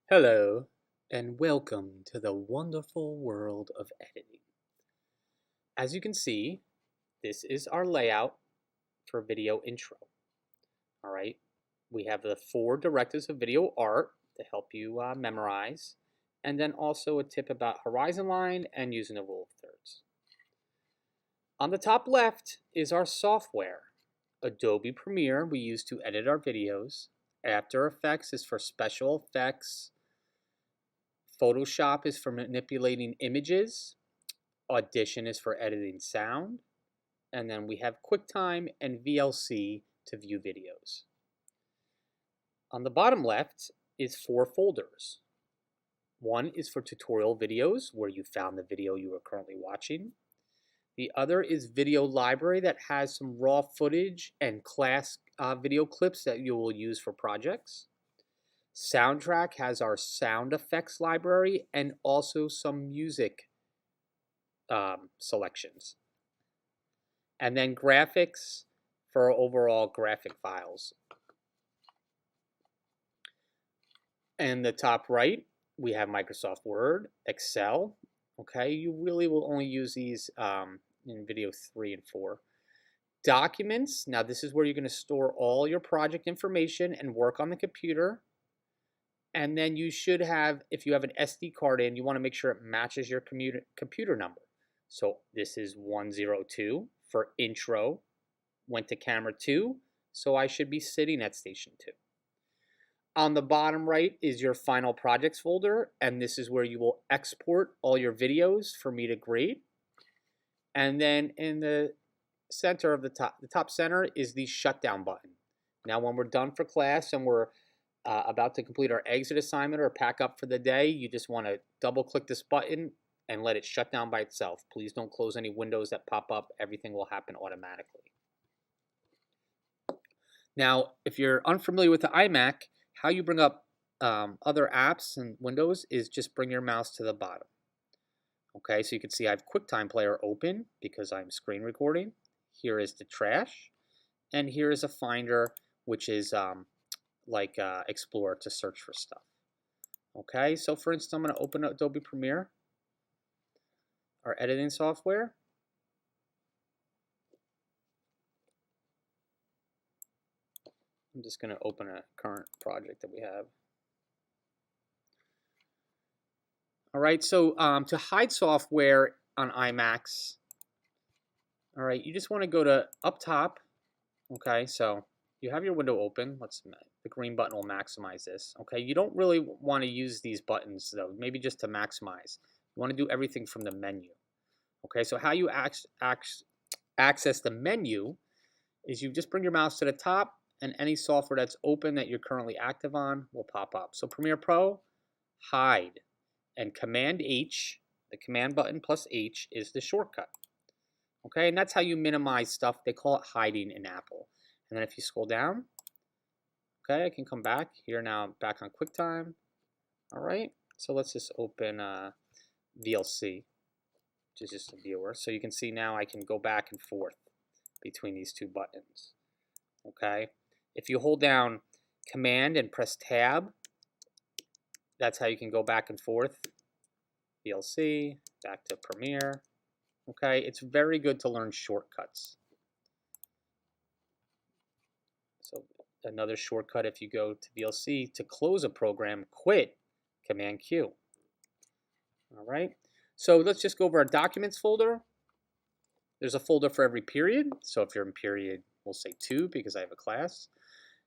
Hello, and welcome to the wonderful world of editing. As you can see, this is our layout for video intro. All right, we have the 4 directives of video art to help you memorize, and then also a tip about horizon line and using the rule of thirds. On the top left is our software. Adobe Premiere we use to edit our videos. After Effects is for special effects. Photoshop is for manipulating images. Audition is for editing sound. And then we have QuickTime and VLC to view videos. On the bottom left is 4 folders. One is for tutorial videos, where you found the video you are currently watching. The other is video library that has some raw footage and class video clips that you will use for projects. Soundtrack has our sound effects library and also some music selections. And then graphics for overall graphic files. And the top right, we have Microsoft Word, Excel. Okay, you really will only use these in video 3 and 4. Documents, now this is where you're going to store all your project information and work on the computer. And then you should have, if you have an SD card in, you want to make sure it matches your computer number. So this is 102 for intro, went to camera 2, so I should be sitting at station 2. On the bottom right is your final projects folder, and this is where you will export all your videos for me to grade. And then in the center of the top center is the shutdown button. Now when we're done for class and we're about to complete our exit assignment or pack up for the day, you just want to double click this button and let it shut down by itself. Please don't close any windows that pop up. Everything will happen automatically. Now, if you're unfamiliar with the iMac, how you bring up other apps and windows is just bring your mouse to the bottom. Okay, so you can see I have QuickTime Player open because I'm screen recording. Here is the trash, and here is a finder, which is like Explorer to search for stuff. Okay, so for instance, I'm going to open up Adobe Premiere, our editing software. I'm just going to open a current project that we have. All right, so to hide software on iMacs, all right, you just want to go to up top. Okay, so you have your window open. The green button will maximize this. Okay, you don't really want to use these buttons though, maybe just to maximize. You want to do everything from the menu. Okay, so how you access the menu is you just bring your mouse to the top, and any software that's open that you're currently active on will pop up. So Premiere Pro, hide, and Command H, the command button plus H is the shortcut. Okay, and that's how you minimize stuff. They call it hiding in Apple. And then if you scroll down, okay, I can come back here now, back on QuickTime. All right, so let's just open VLC, which is just a viewer. So you can see now I can go back and forth between these two buttons. Okay, if you hold down Command and press Tab, that's how you can go back and forth. VLC, back to Premiere. Okay, it's very good to learn shortcuts. So another shortcut, if you go to VLC, to close a program, quit, Command Q. All right, so let's just go over our Documents folder. There's a folder for every period. So if you're in period, we'll say 2 because I have a class.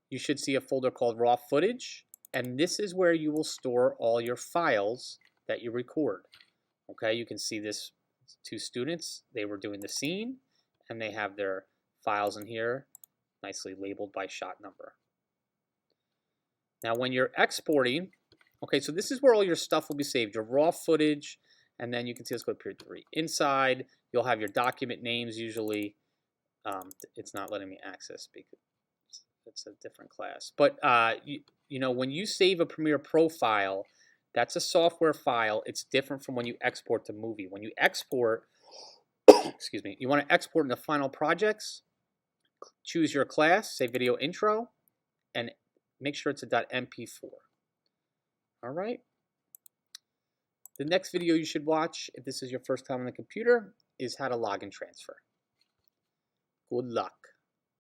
You should see a folder called Raw Footage, and this is where you will store all your files that you record. Okay, you can see this 2 students, they were doing the scene, and they have their files in here, nicely labeled by shot number. Now when you're exporting, okay, so this is where all your stuff will be saved, your raw footage, and then you can see, let's go to period 3. Inside, you'll have your document names usually. It's not letting me access because it's a different class. But you know, when you save a Premiere Pro file, that's a software file. It's different from when you export to movie. When you export, excuse me, you want to export into Final Projects, choose your class, say Video Intro, and make sure it's a .mp4. All right. The next video you should watch, if this is your first time on the computer, is how to log and transfer. Good luck.